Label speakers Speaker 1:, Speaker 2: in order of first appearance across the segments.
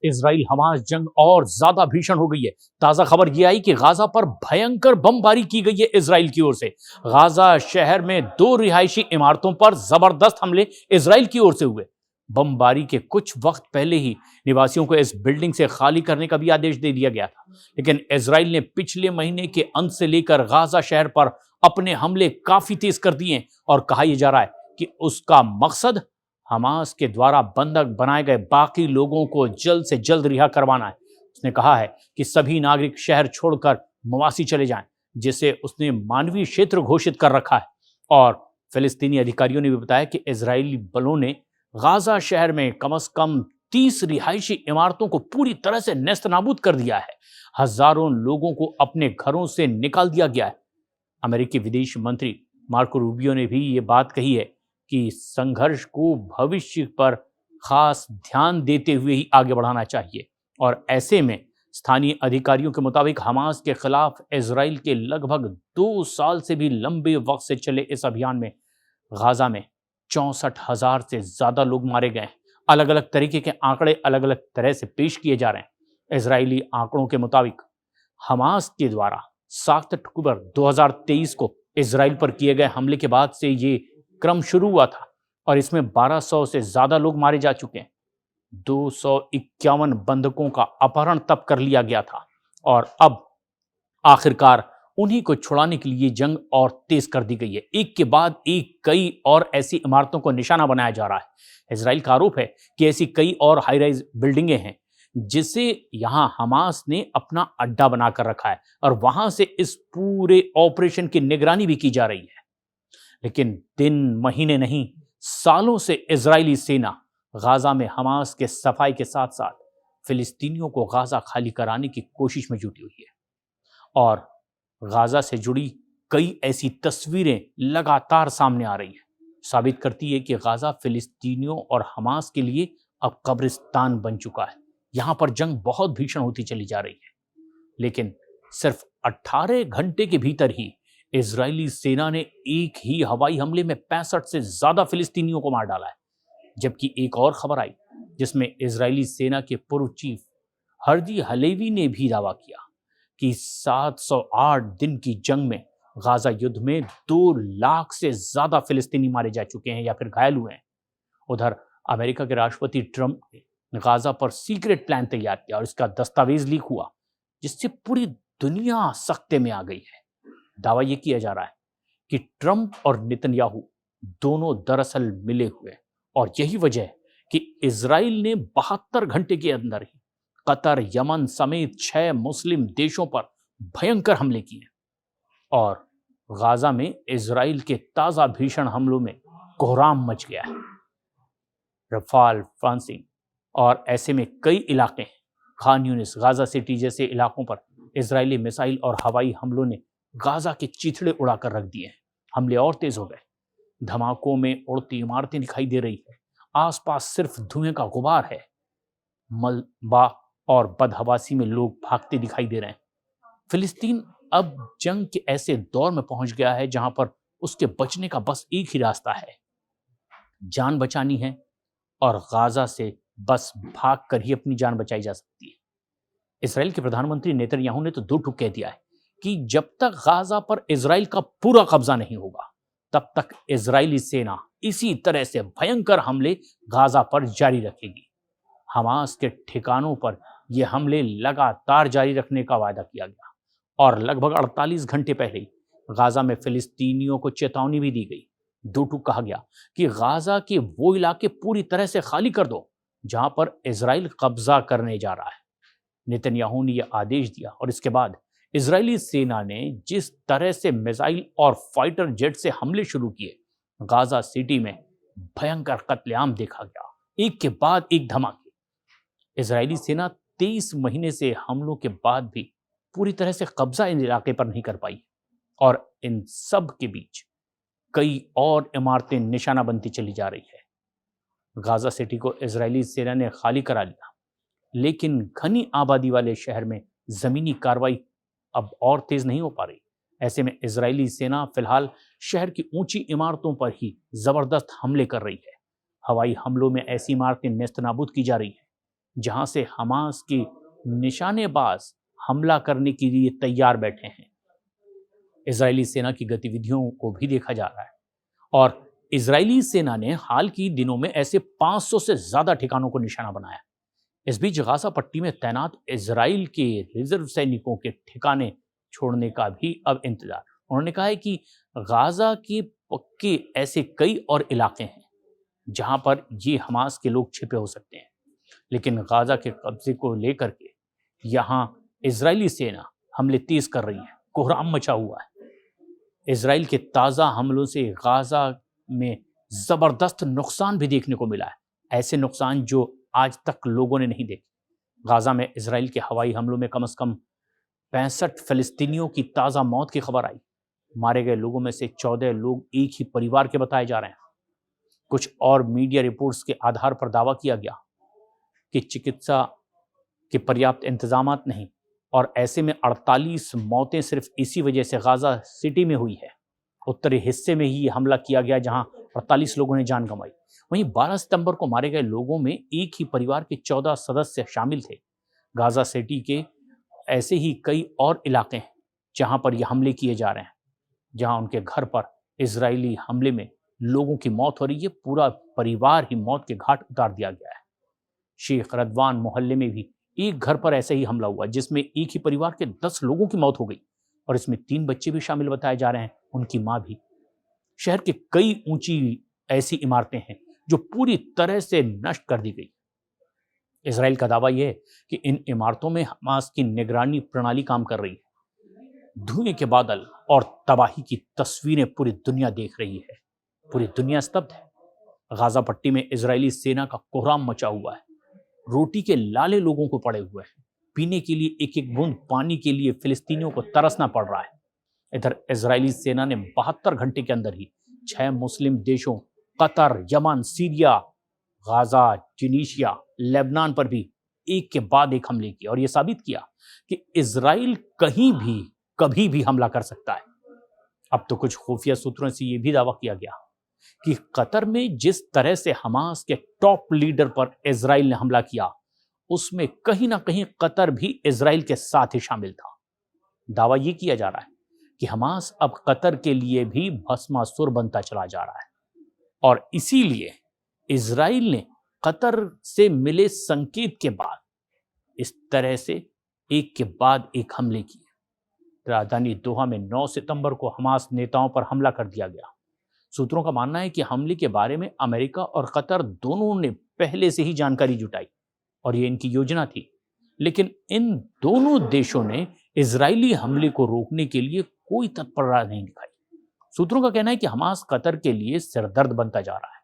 Speaker 1: Israel Hamas जंग और ज्यादा भीषण हो गई है। ताजा खबर यह आई कि गाजा पर भयंकर बमबारी की गई है इजराइल की ओर से। गाजा शहर में 2 रिहायशी इमारतों पर जबरदस्त हमले इजराइल की ओर से हुए। बमबारी के कुछ वक्त पहले ही निवासियों को इस बिल्डिंग से खाली करने का भी आदेश दे दिया गया था, लेकिन इजराइल ने पिछले महीने के अंत से लेकर गाजा शहर पर अपने हमले काफी तेज कर दिए और कहा यह जा रहा है कि उसका मकसद हमास के द्वारा बंधक बनाए गए बाकी लोगों को जल्द से जल्द रिहा करवाना है। उसने कहा है कि सभी नागरिक शहर छोड़कर मवासी चले जाएं, जिसे उसने मानवीय क्षेत्र घोषित कर रखा है। और फिलिस्तीनी अधिकारियों ने भी बताया कि इजरायली बलों ने गाजा शहर में कम से कम 30 रिहायशी इमारतों को पूरी तरह से नेस्त नाबूद कर दिया है। हजारों लोगों को अपने घरों से निकाल दिया गया है। अमेरिकी विदेश मंत्री मार्को रूबियो ने भी ये बात कही है कि संघर्ष को भविष्य पर खास ध्यान देते हुए ही आगे बढ़ाना चाहिए। और ऐसे में स्थानीय अधिकारियों के मुताबिक हमास के खिलाफ इजराइल के लगभग 2 साल से भी लंबे वक्त से चले इस अभियान में गाजा में 64,000 से ज्यादा लोग मारे गए। अलग अलग तरीके के आंकड़े अलग अलग तरह से पेश किए जा रहे हैं। इजरायली आंकड़ों के मुताबिक हमास के द्वारा 7 अक्टूबर 2023 को इजराइल पर किए गए हमले के बाद से ये क्रम शुरू हुआ था और इसमें 1200 से ज्यादा लोग मारे जा चुके हैं। 251 बंधकों का अपहरण तब कर लिया गया था और अब आखिरकार उन्हीं को छुड़ाने के लिए जंग और तेज कर दी गई है। एक के बाद एक कई और ऐसी इमारतों को निशाना बनाया जा रहा है। इजराइल का आरोप है कि ऐसी कई और हाई राइज बिल्डिंगें हैं जिसे यहां हमास ने अपना अड्डा बनाकर रखा है और वहां से इस पूरे ऑपरेशन की निगरानी भी की जा रही है। लेकिन दिन महीने नहीं, सालों से इजरायली सेना गाजा में हमास के सफाई के साथ साथ फिलिस्तीनियों को गाजा खाली कराने की कोशिश में जुटी हुई है। और गाजा से जुड़ी कई ऐसी तस्वीरें लगातार सामने आ रही हैं, साबित करती है कि गाजा फिलिस्तीनियों और हमास के लिए अब कब्रिस्तान बन चुका है। यहां पर जंग बहुत भीषण होती चली जा रही है। लेकिन सिर्फ 18 घंटे के भीतर ही इजरायली सेना ने एक ही हवाई हमले में 65 से ज्यादा फिलिस्तीनियों को मार डाला है। जबकि एक और खबर आई जिसमें इजरायली सेना के पूर्व चीफ हर्दी हलेवी ने भी दावा किया कि 708 दिन की जंग में गाजा युद्ध में 2 लाख से ज्यादा फिलिस्तीनी मारे जा चुके हैं या फिर घायल हुए हैं। उधर अमेरिका के राष्ट्रपति ट्रंप ने गाजा पर सीक्रेट प्लान तैयार किया और इसका दस्तावेज लीक हुआ, जिससे पूरी दुनिया सख्ते में आ गई है। दावा यह किया जा रहा है कि ट्रंप और नेतन्याहू दोनों दरअसल मिले हुए हैं और यही वजह है कि इजराइल ने 72 घंटे के अंदर ही कतर, यमन समेत 6 मुस्लिम देशों पर भयंकर हमले किए और गाजा में इजराइल के ताजा भीषण हमलों में कोहराम मच गया है। रफाल, फ्रांसिंग और ऐसे में कई इलाके, खान यूनिस, गाजा सिटी जैसे इलाकों पर इजरायली मिसाइल और हवाई हमलों ने गाजा के चिथड़े उड़ाकर रख दिए हैं। हमले और तेज हो गए। धमाकों में उड़ती इमारतें दिखाई दे रही है। आसपास सिर्फ धुएं का गुबार है। मलबा और बदहवासी में लोग भागते दिखाई दे रहे हैं। फिलिस्तीन अब जंग के ऐसे दौर में पहुंच गया है जहां पर उसके बचने का बस एक ही रास्ता है, जान बचानी है और गाजा से बस भागकर ही अपनी जान बचाई जा सकती है। इजराइल के प्रधानमंत्री नेतन्याहू ने तो दो टूक कह दिया है कि जब तक गाजा पर इजराइल का पूरा कब्जा नहीं होगा तब तक इजरायली सेना इसी तरह से भयंकर हमले गाजा पर जारी रखेगी। हमास के ठिकानों पर यह हमले लगातार जारी रखने का वायदा किया गया और लगभग 48 घंटे पहले ही गाजा में फिलिस्तीनियों को चेतावनी भी दी गई। दो टूक कहा गया कि गाजा के वो इलाके पूरी तरह से खाली कर दो जहां पर इजराइल कब्जा करने जा रहा है। नेतन्याहू ने यह आदेश दिया और इसके बाद इजरायली सेना ने जिस तरह से मिसाइल और फाइटर जेट से हमले शुरू किए, गाजा सिटी में भयंकर कत्लेआम देखा गया, एक के बाद एक धमाके। इजरायली सेना 23 महीने से हमलों के बाद भी पूरी तरह से कब्जा इन इलाके पर नहीं कर पाई और इन सब के बीच कई और इमारतें निशाना बनती चली जा रही है। गाजा सिटी को इजरायली सेना ने खाली करा लिया, लेकिन घनी आबादी वाले शहर में जमीनी कार्रवाई अब और तेज नहीं हो पा रही। ऐसे में इजरायली सेना फिलहाल शहर की ऊंची इमारतों पर ही जबरदस्त हमले कर रही है। हवाई हमलों में ऐसी इमारतें नेस्तनाबूद की जा रही है जहां से हमास की निशानेबाज हमला करने के लिए तैयार बैठे हैं। इजरायली सेना की गतिविधियों को भी देखा जा रहा है और इजरायली सेना ने हाल के दिनों में ऐसे 500 से ज्यादा ठिकानों को निशाना बनाया। इस बीच गाजा पट्टी में तैनात इजराइल के रिजर्व सैनिकों के ठिकाने छोड़ने का भी अब इंतजार। उन्होंने कहा है कि गाजा के पक्के ऐसे कई और इलाके हैं जहां पर ये हमास के लोग छिपे हो सकते हैं, लेकिन गाजा के कब्जे को लेकर के यहाँ इजरायली सेना हमले तेज कर रही है। कोहराम मचा हुआ है। इजराइल के ताज़ा हमलों से गाजा में जबरदस्त नुकसान भी देखने को मिला है, ऐसे नुकसान जो आज तक लोगों ने नहीं देखे। गाजा में इजराइल के हवाई हमलों में कम से कम 65 फिलिस्तीनियों की ताज़ा मौत की खबर आई। मारे गए लोगों में से 14 लोग एक ही परिवार के बताए जा रहे हैं। कुछ और मीडिया रिपोर्ट्स के आधार पर दावा किया गया कि चिकित्सा के पर्याप्त इंतजामात नहीं, और ऐसे में 48 मौतें सिर्फ इसी वजह से गाजा सिटी में हुई है। उत्तरी हिस्से में ही हमला किया गया जहां 48 लोगों ने जान गंवाई। वहीं 12 सितंबर को मारे गए लोगों में एक ही परिवार के 14 सदस्य शामिल थे। गाजा सिटी के ऐसे ही कई और इलाके हैं जहां पर यह हमले किए जा रहे हैं, जहां उनके घर पर इजरायली हमले में लोगों की मौत हो रही है। पूरा परिवार ही मौत के घाट उतार दिया गया है। शेख रदवान मोहल्ले में भी एक घर पर ऐसे ही हमला हुआ जिसमें एक ही परिवार के 10 लोगों की मौत हो गई और इसमें 3 बच्चे भी शामिल बताए जा रहे हैं, उनकी मां भी। शहर के कई ऊंची ऐसी इमारतें हैं जो पूरी तरह से नष्ट कर दी गई। इसराइल का दावा यह है कि इन इमारतों में हमास की निगरानी प्रणाली काम कर रही है। धुएं के बादल और तबाही की तस्वीरें पूरी दुनिया देख रही है। पूरी दुनिया स्तब्ध है। गाजा पट्टी में इजरायली सेना का कोहराम मचा हुआ है। रोटी के लाले लोगों को पड़े हुए हैं। पीने के लिए एक एक बूंद पानी के लिए फिलिस्तीनियों को तरसना पड़ रहा है। इधर इजरायली सेना ने 72 घंटे के अंदर ही 6 मुस्लिम देशों Qatar, Yemen, Syria, Gaza, Tunisia, Lebanon पर भी एक के बाद एक हमले किए और यह साबित किया कि इजराइल कहीं भी कभी भी हमला कर सकता है। अब तो कुछ खुफिया सूत्रों से यह भी दावा किया गया कि कतर में जिस तरह से हमास के टॉप लीडर पर इजराइल ने हमला किया, उसमें कहीं ना कहीं कतर भी इजराइल के साथ ही शामिल था। दावा यह किया जा रहा है कि हमास अब कतर के लिए भी भस्मासुर बनता चला जा रहा है और इसीलिए इजराइल ने कतर से मिले संकेत के बाद इस तरह से एक के बाद एक हमले किए। राजधानी दोहा में 9 सितंबर को हमास नेताओं पर हमला कर दिया गया। सूत्रों का मानना है कि हमले के बारे में अमेरिका और कतर दोनों ने पहले से ही जानकारी जुटाई और ये इनकी योजना थी, लेकिन इन दोनों देशों ने इजरायली हमले को रोकने के लिए कोई तत्परता नहीं दिखाई। सूत्रों का कहना है कि हमास कतर के लिए सिरदर्द बनता जा रहा है।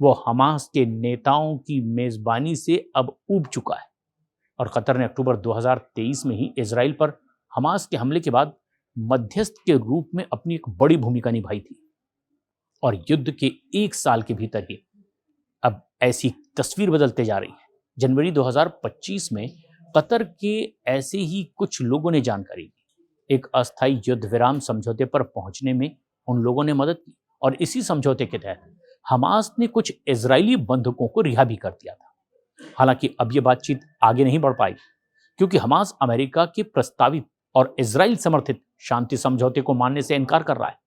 Speaker 1: वो हमास के नेताओं की मेजबानी से अब ऊब चुका है और कतर ने अक्टूबर 2023 में ही इजराइल पर हमास के हमले के बाद मध्यस्थ के रूप में अपनी एक बड़ी भूमिका निभाई थी और युद्ध के 1 साल के भीतर ही अब ऐसी तस्वीर बदलते जा रही है। जनवरी 2025 में कतर के ऐसे ही कुछ लोगों ने जानकारी दी। एक अस्थायी युद्ध विराम समझौते पर पहुंचने में उन लोगों ने मदद की और इसी समझौते के तहत हमास ने कुछ इजरायली बंधकों को रिहा भी कर दिया था। हालांकि अब यह बातचीत आगे नहीं बढ़ पाई क्योंकि हमास अमेरिका के प्रस्तावित और इजराइल समर्थित शांति समझौते को मानने से इनकार कर रहा है।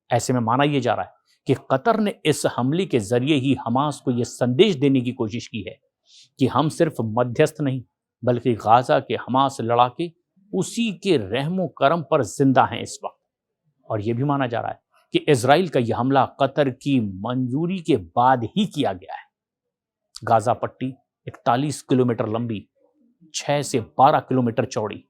Speaker 1: ऐसे में माना यह जा रहा है कि कतर ने इस हमले के जरिए ही हमास को यह संदेश देने की कोशिश की है कि हम सिर्फ मध्यस्थ नहीं बल्कि गाजा के हमास लड़ाके उसी के रहमो करम पर जिंदा हैं इस वक्त। और यह भी माना जा रहा है कि इजराइल का यह हमला कतर की मंजूरी के बाद ही किया गया है। गाजा पट्टी 41 किलोमीटर लंबी, 6 से 12 किलोमीटर चौड़ी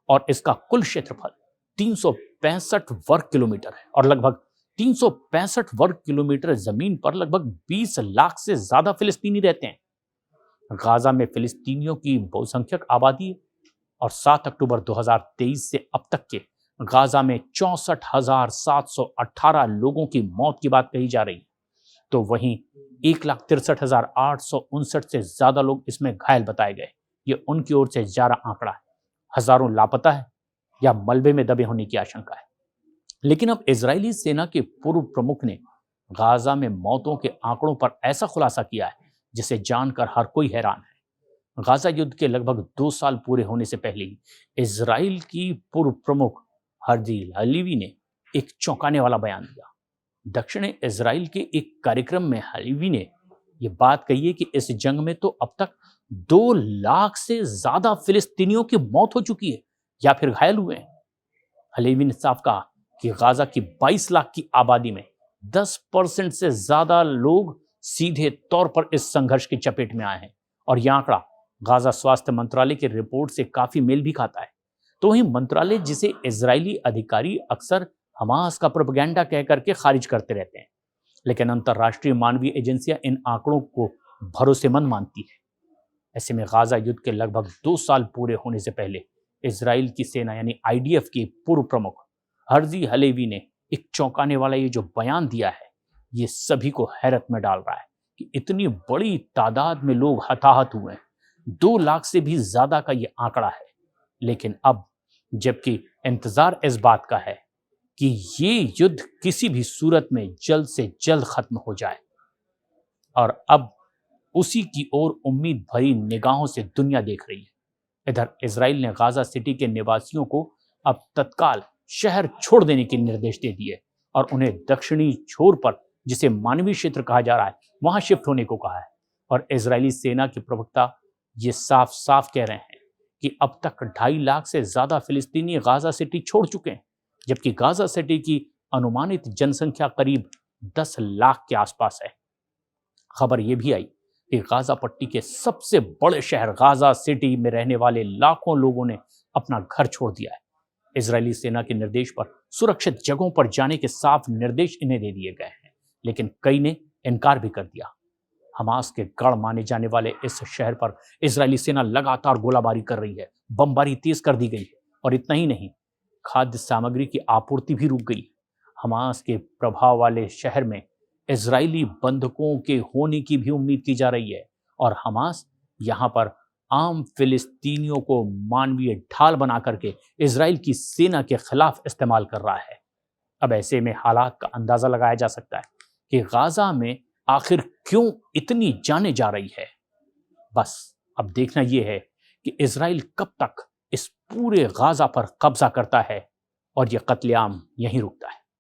Speaker 1: और इसका कुल क्षेत्रफल 365 वर्ग किलोमीटर है और लगभग 365 वर्ग किलोमीटर जमीन पर लगभग 20 लाख से ज्यादा फिलिस्तीनी रहते हैं। गाजा में फिलिस्तीनियों की बहुसंख्यक आबादी है और 7 अक्टूबर 2023 से अब तक के गाजा में 64,718 लोगों की मौत की बात कही जा रही है, तो वहीं 1,63,859 से ज्यादा लोग इसमें घायल बताए गए। ये उनकी ओर से जारी आंकड़ा है। हजारों लापता है या मलबे में दबे होने की आशंका है। लेकिन अब इजरायली सेना के पूर्व प्रमुख ने गाजा में मौतों के आंकड़ों पर ऐसा खुलासा किया है जिसे जानकर हर कोई हैरान है। गाजा युद्ध के लगभग 2 साल पूरे होने से पहले ही इजराइल की पूर्व प्रमुख हर्जी हलीवी ने एक चौंकाने वाला बयान दिया। दक्षिणी इजराइल के एक कार्यक्रम में हलीवी ने यह बात कही है कि इस जंग में तो अब तक 2 लाख से ज्यादा फिलिस्तीनियों की मौत हो चुकी है या फिर घायल हुए हैं। हलीवी ने साफ कहा कि गाजा की 22 लाख की आबादी में 10% से ज्यादा लोग सीधे तौर पर इस संघर्ष की चपेट में आए हैं और यह आंकड़ा गाजा स्वास्थ्य मंत्रालय की रिपोर्ट से काफी मेल भी खाता है। तो वहीं मंत्रालय, जिसे इजरायली अधिकारी अक्सर हमास का प्रोपेगेंडा कह करके खारिज करते रहते हैं, लेकिन अंतर्राष्ट्रीय मानवीय एजेंसियां इन आंकड़ों को भरोसेमंद मानती है। ऐसे में गाजा युद्ध के लगभग 2 साल पूरे होने से पहले इजराइल की सेना यानी आईडीएफ की पूर्व प्रमुख हर्जी हलेवी ने एक चौंकाने वाला ये जो बयान दिया है, ये सभी को हैरत में डाल रहा है कि इतनी बड़ी तादाद में लोग हताहत हुए हैं। 2 लाख से भी ज्यादा का ये आंकड़ा है। लेकिन अब जबकि इंतजार इस बात का है कि ये युद्ध किसी भी सूरत में जल्द से जल्द खत्म हो जाए, और अब उसी की ओर उम्मीद भरी निगाहों से दुनिया देख रही है। इधर इजराइल ने गाजा सिटी के निवासियों को अब तत्काल शहर छोड़ देने के निर्देश दे दिए और उन्हें दक्षिणी छोर पर, जिसे मानवीय क्षेत्र कहा जा रहा है, वहां शिफ्ट होने को कहा है। और इजरायली सेना के प्रवक्ता ये साफ साफ कह रहे हैं कि अब तक 2.5 लाख से ज्यादा फिलिस्तीनी गाजा सिटी छोड़ चुके हैं, जबकि गाजा सिटी की अनुमानित जनसंख्या करीब 10 लाख के आसपास है। खबर यह भी आई कि गाजा पट्टी के सबसे बड़े शहर गाजा सिटी में रहने वाले लाखों लोगों ने अपना घर छोड़ दिया है। इजरायली सेना के निर्देश पर सुरक्षित जगहों पर जाने के साफ निर्देश इन्हें दे दिए गए हैं, लेकिन कई ने इनकार भी कर दिया। हमास के गढ़ माने जाने वाले इस शहर पर इजरायली सेना लगातार गोलाबारी कर रही है, बमबारी तेज कर दी गई है, और इतना ही नहीं, खाद्य सामग्री की आपूर्ति भी रुक गई। हमास के प्रभाव वाले शहर में इजरायली बंधकों के होने की भी उम्मीद की जा रही है, और हमास यहां पर आम फिलिस्तीनियों को मानवीय ढाल बना करके इजराइल की सेना के खिलाफ इस्तेमाल कर रहा है। अब ऐसे में हालात का अंदाजा लगाया जा सकता है कि गाजा में आखिर क्यों इतनी जाने जा रही है। बस अब देखना यह है कि इजराइल कब तक इस पूरे गाजा पर कब्जा करता है और यह कत्लेआम यहीं रुकता है।